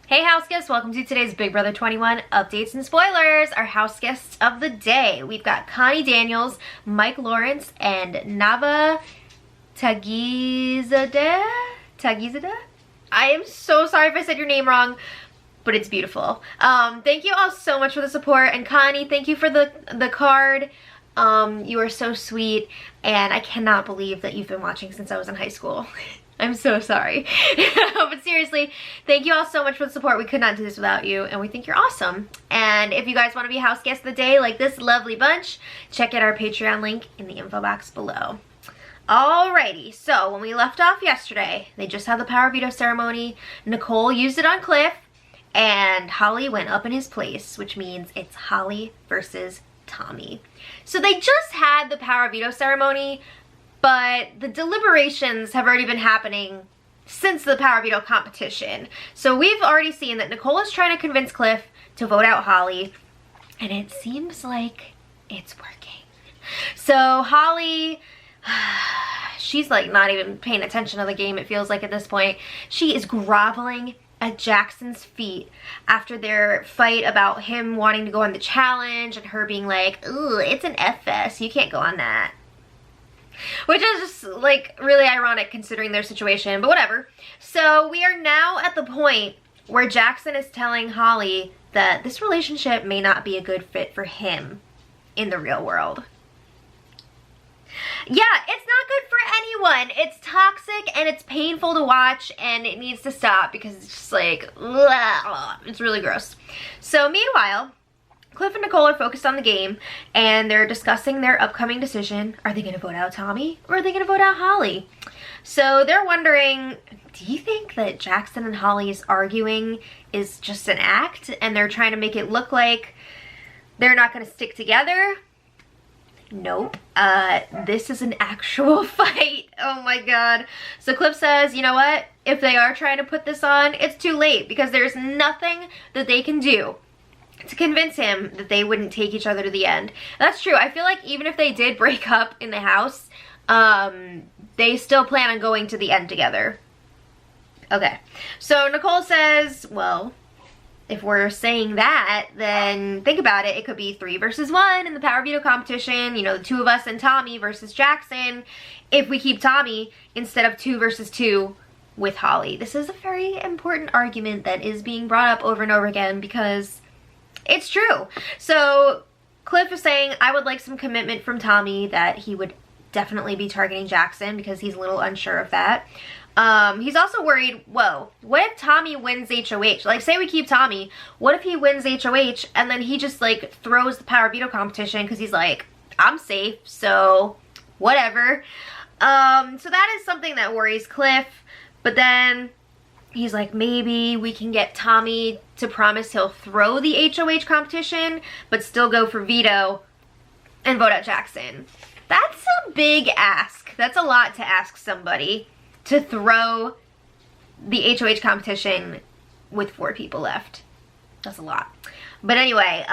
Hey Houseguests, welcome to today's Big Brother 21 updates and spoilers. Our house guests of the day. We've got Connie Daniels, Mike Lawrence, and Nava Tagizadeh? I am so sorry if I said your name wrong, but it's beautiful. Thank you all so much for the support, and Connie, thank you for the card. You are so sweet, and I cannot believe that you've been watching since I was in high school. I'm so sorry. But seriously, thank you all so much for the support. We could not do this without you, and we think you're awesome. And if you guys want to be house guests of the day like this lovely bunch, check out our Patreon link in the info box below. Alrighty, so when we left off yesterday, they just had the power veto ceremony. Nicole used it on Cliff, and Holly went up in his place, which means it's Holly versus Tommy. So they just had the power veto ceremony, but the deliberations have already been happening since the power veto competition. So we've already seen that Nicole is trying to convince Cliff to vote out Holly, and it seems like it's working. So Holly, she's like not even paying attention to the game, it feels like at this point. She is groveling at Jackson's feet after their fight about him wanting to go on the challenge and her being like, ooh, it's an FS, you can't go on that. Which is just like really ironic considering their situation, but whatever. So we are now at the point where Jackson is telling Holly that this relationship may not be a good fit for him in the real world. Yeah, it's not good for anyone. It's toxic and it's painful to watch, and it needs to stop because it's just like, ugh, it's really gross. So meanwhile, Cliff and Nicole are focused on the game, and they're discussing their upcoming decision. Are they going to vote out Tommy, or are they going to vote out Holly? So they're wondering, do you think that Jackson and Holly's arguing is just an act, and they're trying to make it look like they're not going to stick together? Nope. This is an actual fight. Oh my god. So Cliff says, you know what? If they are trying to put this on, it's too late, because there's nothing that they can do to convince him that they wouldn't take each other to the end. That's true. I feel like even if they did break up in the house, they still plan on going to the end together. Okay. So Nicole says, well, if we're saying that, then think about it. It could be 3 versus 1 in the power veto competition. You know, the 2 of us and Tommy versus Jackson. If we keep Tommy instead of 2 versus 2 with Holly. This is a very important argument that is being brought up over and over again because it's true. So Cliff is saying, I would like some commitment from Tommy that he would definitely be targeting Jackson because he's a little unsure of that. He's also worried, whoa, what if Tommy wins HOH? Like, say we keep Tommy, what if he wins HOH and then he just like throws the power veto competition because he's like, I'm safe, so whatever. So that is something that worries Cliff. But then he's like, maybe we can get Tommy to promise he'll throw the HOH competition, but still go for veto and vote out Jackson. That's a big ask. That's a lot to ask somebody, to throw the HOH competition with 4 people left. That's a lot. But anyway,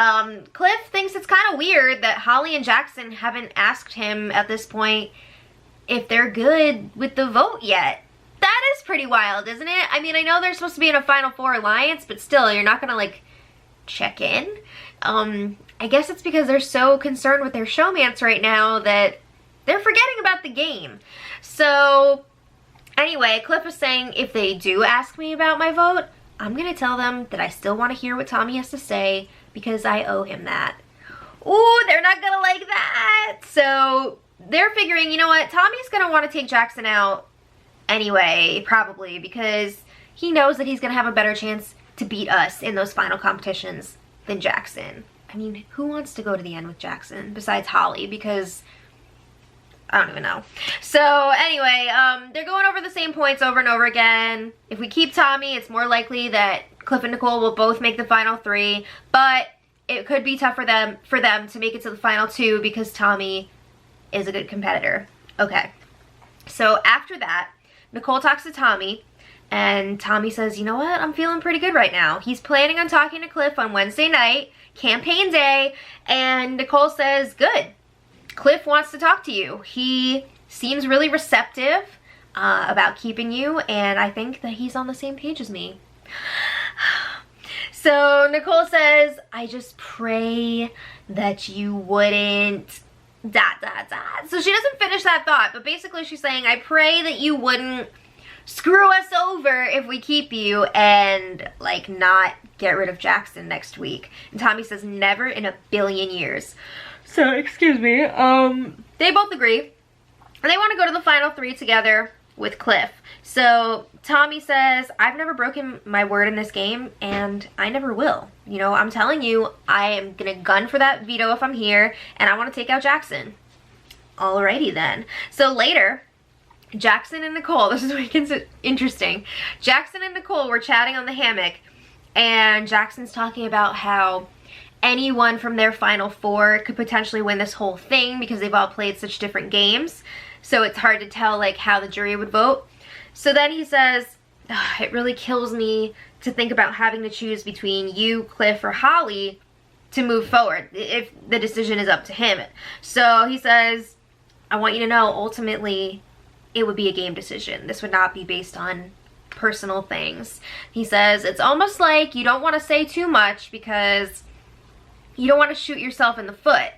Cliff thinks it's kind of weird that Holly and Jackson haven't asked him at this point if they're good with the vote yet. That is pretty wild, isn't it? I mean, I know they're supposed to be in a Final Four alliance, but still, you're not gonna, like, check in? I guess it's because they're so concerned with their showmance right now that they're forgetting about the game. So, anyway, Cliff is saying, if they do ask me about my vote, I'm gonna tell them that I still want to hear what Tommy has to say because I owe him that. Ooh, they're not gonna like that! So, they're figuring, you know what, Tommy's gonna want to take Jackson out anyway, probably, because he knows that he's gonna have a better chance to beat us in those final competitions than Jackson. I mean, who wants to go to the end with Jackson besides Holly? Because I don't even know. So anyway, they're going over the same points over and over again. If we keep Tommy, it's more likely that Cliff and Nicole will both make the final 3, but it could be tough for them to make it to the final 2 because Tommy is a good competitor. Okay. So after that, Nicole talks to Tommy, and Tommy says, you know what, I'm feeling pretty good right now. He's planning on talking to Cliff on Wednesday night, campaign day, and Nicole says, good. Cliff wants to talk to you. He seems really receptive about keeping you, and I think that he's on the same page as me. So Nicole says, I just pray that you wouldn't ... So she doesn't finish that thought, but basically she's saying, I pray that you wouldn't screw us over if we keep you and like not get rid of Jackson next week. And Tommy says, never in a billion years. So, excuse me, they both agree. And they want to go to the final 3 together with Cliff. So Tommy says, I've never broken my word in this game, and I never will. You know, I'm telling you, I am gonna gun for that veto if I'm here, and I want to take out Jackson. Alrighty then. So later, Jackson and Nicole, this is what gets interesting. Jackson and Nicole were chatting on the hammock, and Jackson's talking about how anyone from their final 4 could potentially win this whole thing because they've all played such different games. So it's hard to tell like how the jury would vote. So then he says, it really kills me to think about having to choose between you, Cliff, or Holly to move forward if the decision is up to him. So he says, I want you to know ultimately it would be a game decision. This would not be based on personal things. He says, it's almost like you don't want to say too much because you don't want to shoot yourself in the foot.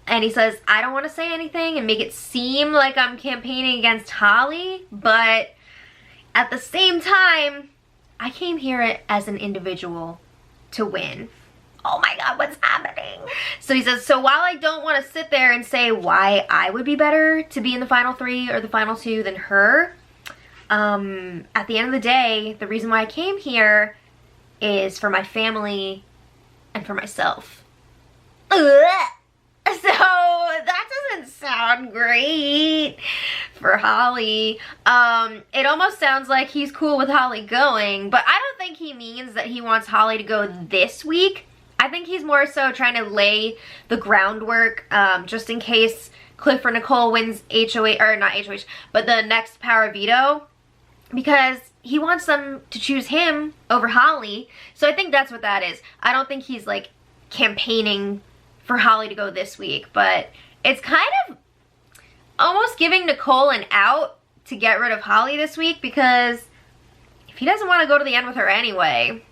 And he says, I don't want to say anything and make it seem like I'm campaigning against Holly, but at the same time, I came here as an individual to win. Oh my God, what's happening? So he says, so while I don't want to sit there and say why I would be better to be in the final 3 or the final 2 than her, at the end of the day, the reason why I came here is for my family and for myself. Ugh. So that doesn't sound great for Holly. It almost sounds like he's cool with Holly going, but I don't think he means that he wants Holly to go this week. I think he's more so trying to lay the groundwork just in case Cliff or Nicole wins HOH, or not HOH, but the next power veto, because he wants them to choose him over Holly. So I think that's what that is. I don't think he's like campaigning for Holly to go this week, but it's kind of almost giving Nicole an out to get rid of Holly this week, because if he doesn't want to go to the end with her anyway,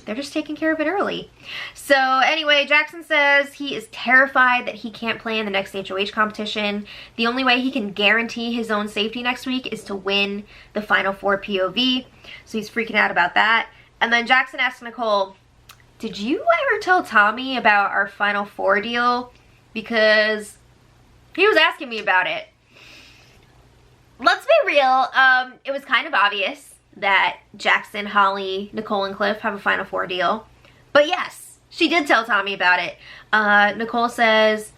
they're just taking care of it early. So anyway, Jackson says he is terrified that he can't play in the next HOH competition. The only way he can guarantee his own safety next week is to win the final 4 POV. So he's freaking out about that. And then Jackson asks Nicole, did you ever tell Tommy about our final 4 deal? Because he was asking me about it. Let's be real, it was kind of obvious that Jackson, Holly, Nicole, and Cliff have a final 4 deal. But yes, she did tell Tommy about it. Nicole says,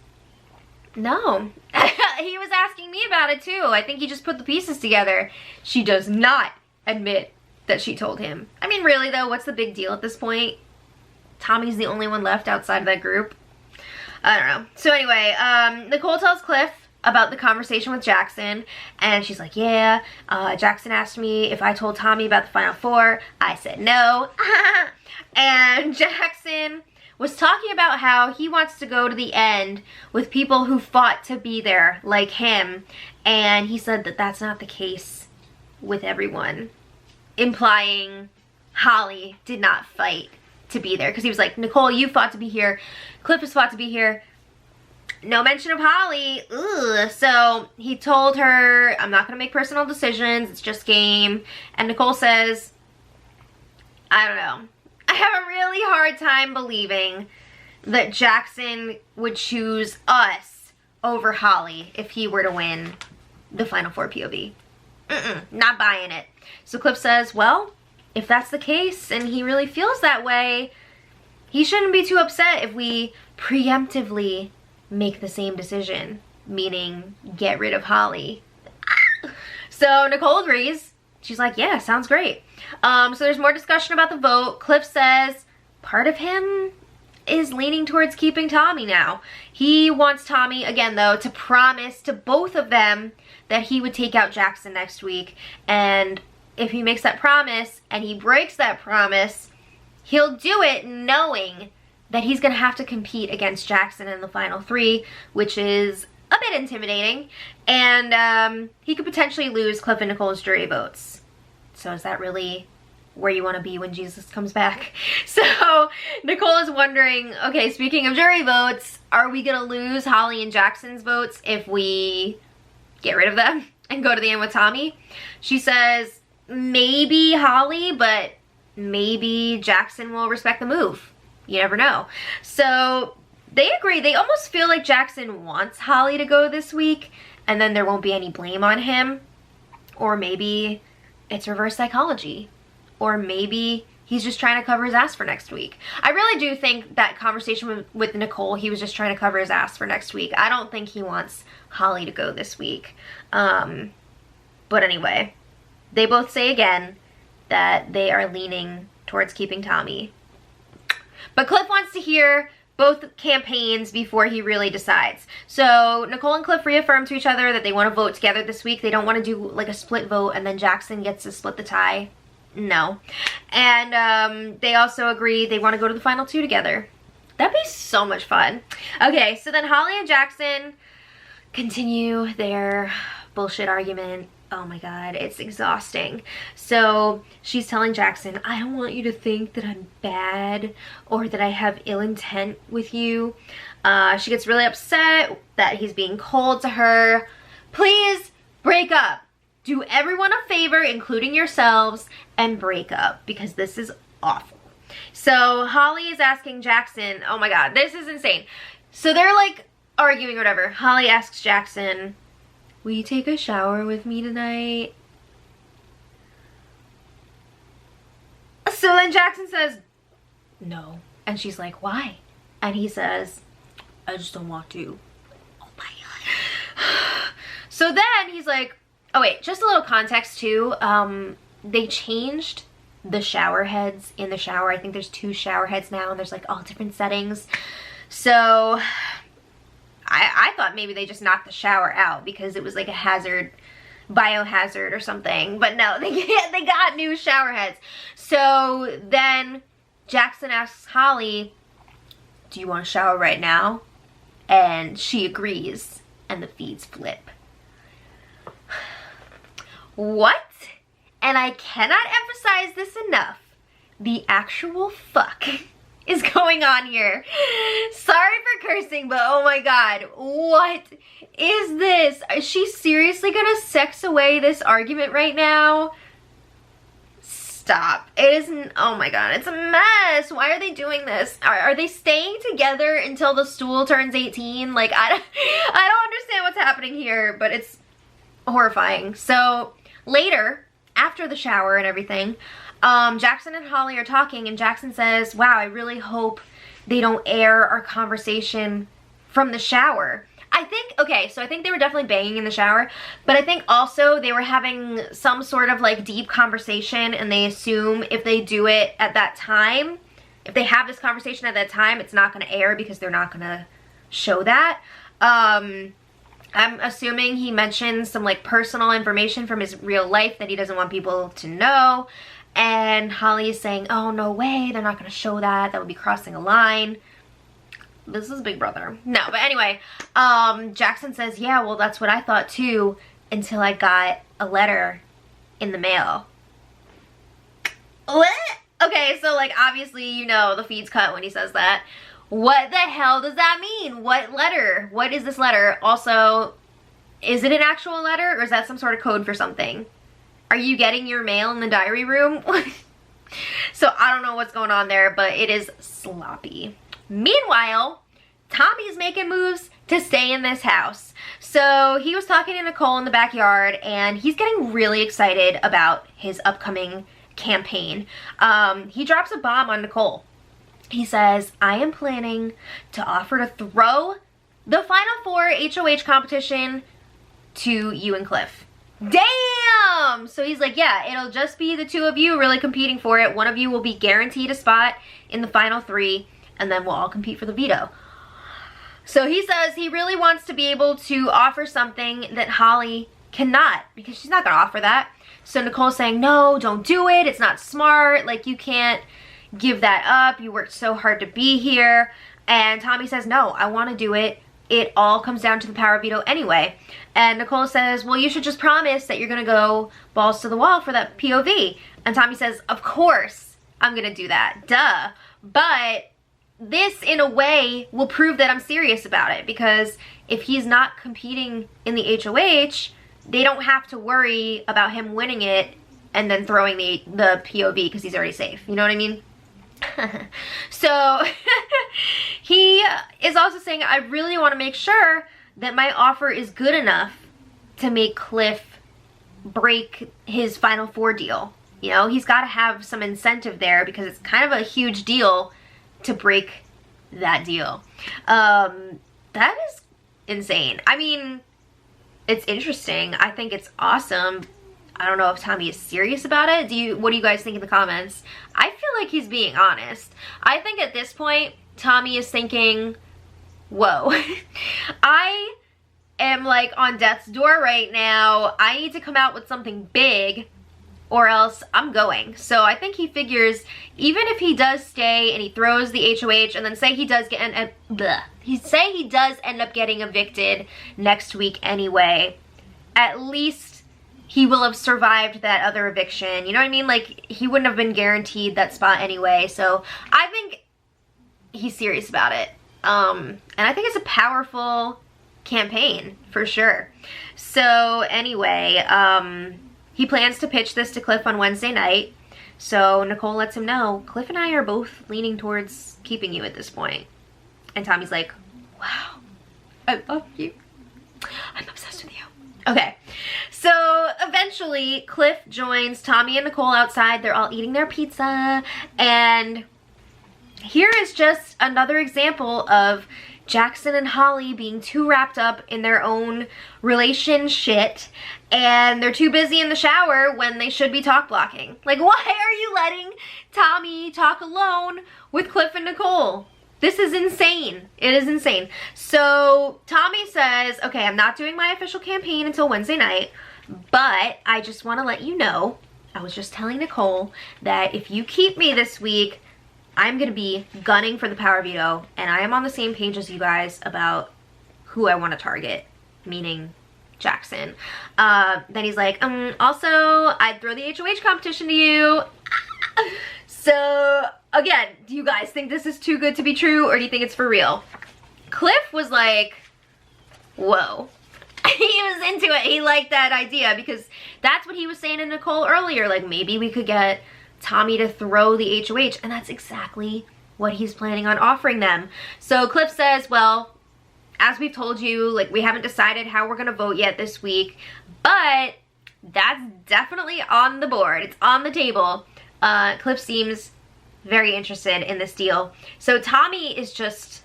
no. He was asking me about it too. I think he just put the pieces together. She does not admit that she told him. I mean, really though, what's the big deal at this point? Tommy's the only one left outside of that group. I don't know. So anyway, Nicole tells Cliff about the conversation with Jackson, and she's like, yeah, Jackson asked me if I told Tommy about the final 4. I said no. And Jackson was talking about how he wants to go to the end with people who fought to be there, like him, and he said that that's not the case with everyone, implying Holly did not fight to be there, because he was like, Nicole, you fought to be here, Cliff has fought to be here, no mention of Holly. Ugh. So he told her, I'm not gonna make personal decisions, it's just game. And Nicole says, I don't know, I have a really hard time believing that Jackson would choose us over Holly if he were to win the final 4 POV. Not buying it. So Cliff says, well, if that's the case and he really feels that way, he shouldn't be too upset if we preemptively make the same decision, meaning get rid of Holly. So Nicole agrees. She's like, yeah, sounds great. So there's more discussion about the vote. Cliff says part of him is leaning towards keeping Tommy now. He wants Tommy, again though, to promise to both of them that he would take out Jackson next week, and if he makes that promise and he breaks that promise, he'll do it knowing that he's gonna have to compete against Jackson in the final 3, which is a bit intimidating, and he could potentially lose Cliff and Nicole's jury votes. So is that really where you want to be when Jesus comes back. So Nicole is wondering, okay, speaking of jury votes, are we gonna lose Holly and Jackson's votes if we get rid of them and go to the end with Tommy? She says maybe Holly, but maybe Jackson will respect the move. You never know. So they agree. They almost feel like Jackson wants Holly to go this week, and then there won't be any blame on him. Or maybe it's reverse psychology. Or maybe he's just trying to cover his ass for next week. I really do think that conversation with Nicole, he was just trying to cover his ass for next week. I don't think he wants Holly to go this week. But anyway, they both say again that they are leaning towards keeping Tommy. But Cliff wants to hear both campaigns before he really decides. So Nicole and Cliff reaffirm to each other that they want to vote together this week. They don't want to do like a split vote and then Jackson gets to split the tie. No. And they also agree they want to go to the final two together. That'd be so much fun. Okay, so then Holly and Jackson continue their bullshit argument. Oh my god, it's exhausting. So she's telling Jackson, I don't want you to think that I'm bad or that I have ill intent with you. She gets really upset that he's being cold to her. Please break up. Do everyone a favor, including yourselves, and break up, because this is awful. So Holly is asking Jackson, oh my god, this is insane. So they're like arguing or whatever. Holly asks Jackson, will you take a shower with me tonight? So then Jackson says, no. And she's like, why? And he says, I just don't want to. Oh my god. So then he's like, oh wait, just a little context too. They changed the shower heads in the shower. I think there's 2 shower heads now and there's like all different settings. So I thought maybe they just knocked the shower out because it was like a hazard, biohazard or something. But no, they got new shower heads. So then Jackson asks Holly, do you want to shower right now? And she agrees and the feeds flip. What? And I cannot emphasize this enough. The actual fuck is going on here. Sorry for cursing, but oh my god, what is this? Is she seriously gonna sex away this argument right now? Stop. It isn't, oh my god, it's a mess. Why are they doing this? Are they staying together until the stool turns 18? Like, I don't understand what's happening here, but it's horrifying. So later, after the shower and everything, Jackson and Holly are talking and Jackson says, wow, I really hope they don't air our conversation from the shower. I think, okay, so I think they were definitely banging in the shower, but I think also they were having some sort of like deep conversation and they assume if they do it at that time, if they have this conversation at that time, it's not going to air because they're not going to show that. I'm assuming he mentions some like personal information from his real life that he doesn't want people to know. And Holly is saying, oh, no way, they're not going to show that. That would be crossing a line. This is Big Brother. No, but anyway, Jackson says, yeah, well, that's what I thought too, until I got a letter in the mail. What? Okay, so like obviously, you know, the feed's cut when he says that. What the hell does that mean? What letter? What is this letter? Also, is it an actual letter or is that some sort of code for something? Are you getting your mail in the diary room? So I don't know what's going on there, but it is sloppy. Meanwhile, Tommy's making moves to stay in this house. So he was talking to Nicole in the backyard and he's getting really excited about his upcoming campaign. He drops a bomb on Nicole. He says, I am planning to offer to throw the Final Four HOH competition to you and Cliff. Damn! So he's like, yeah, it'll just be the 2 of you really competing for it. One of you will be guaranteed a spot in the final 3, and then we'll all compete for the veto. So he says he really wants to be able to offer something that Holly cannot, because she's not going to offer that. So Nicole's saying, no, don't do it. It's not smart. Like, you can't give that up. You worked so hard to be here. And Tommy says, no, I want to do it. it all comes down to the power veto anyway. And Nicole says, well, you should just promise that you're gonna go balls to the wall for that POV. And Tommy says, of course I'm gonna do that, duh. But this, in a way, will prove that I'm serious about it, because if he's not competing in the HOH, they don't have to worry about him winning it and then throwing the POV because he's already safe. You know what I mean? So he is also saying, I really want to make sure that my offer is good enough to make Cliff break his Final Four deal. You know, he's got to have some incentive there because it's kind of a huge deal to break that deal. That is insane. I mean, it's interesting. I think it's awesome. I don't know if Tommy is serious about it. What do you guys think in the comments? I feel like he's being honest. I think at this point, Tommy is thinking, whoa, I am like on death's door right now. I need to come out with something big or else I'm going. So I think he figures even if he does stay and he throws the HOH and then say he does end up getting evicted next week anyway, at least he will have survived that other eviction. You know what I mean? Like, he wouldn't have been guaranteed that spot anyway. So I think he's serious about it. And I think it's a powerful campaign for sure. So anyway, he plans to pitch this to Cliff on Wednesday night. So Nicole lets him know, Cliff and I are both leaning towards keeping you at this point. And Tommy's like, wow, I love you. I'm obsessed with you. Okay, so eventually Cliff joins Tommy and Nicole outside. They're all eating their pizza. And here is just another example of Jackson and Holly being too wrapped up in their own relationship, and they're too busy in the shower when they should be talk blocking. Like, why are you letting Tommy talk alone with Cliff and Nicole? This is insane. It is insane. So Tommy says, okay, I'm not doing my official campaign until Wednesday night, but I just want to let you know, I was just telling Nicole that if you keep me this week, I'm going to be gunning for the power veto, and I am on the same page as you guys about who I want to target, meaning Jackson. Then he's like, also, I'd throw the HOH competition to you. So, again, do you guys think this is too good to be true, or do you think it's for real? Cliff was like, whoa. He was into it. He liked that idea because that's what he was saying to Nicole earlier. Like, maybe we could get Tommy to throw the HOH, and that's exactly what he's planning on offering them. So Cliff says, well, as we've told you, like, we haven't decided how we're gonna vote yet this week, but that's definitely on the board. It's on the table. Cliff seems very interested in this deal. So Tommy is just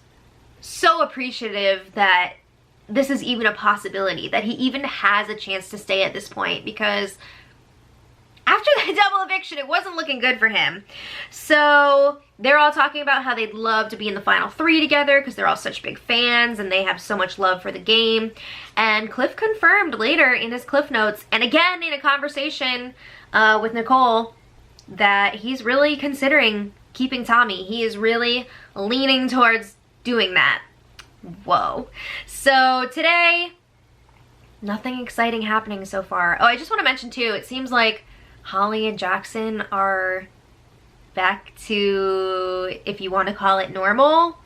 so appreciative that this is even a possibility, that he even has a chance to stay at this point, because after that double eviction, it wasn't looking good for him. So they're all talking about how they'd love to be in the final three together because they're all such big fans and they have so much love for the game. And Cliff confirmed later in his Cliff Notes, and again in a conversation with Nicole, that he's really considering keeping Tommy. He is really leaning towards doing that. Whoa. So today, nothing exciting happening so far. Oh, I just want to mention too, it seems like Holly and Jackson are back to, if you want to call it, normal.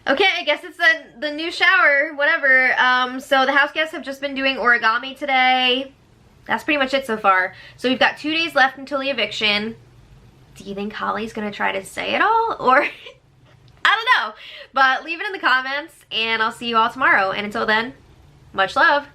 Okay, I guess it's the new shower, whatever. So the house guests have just been doing origami today. That's pretty much it so far. So we've got 2 days left until the eviction. Do you think Holly's gonna try to say it all? Or, I don't know. But leave it in the comments, and I'll see you all tomorrow. And until then, much love.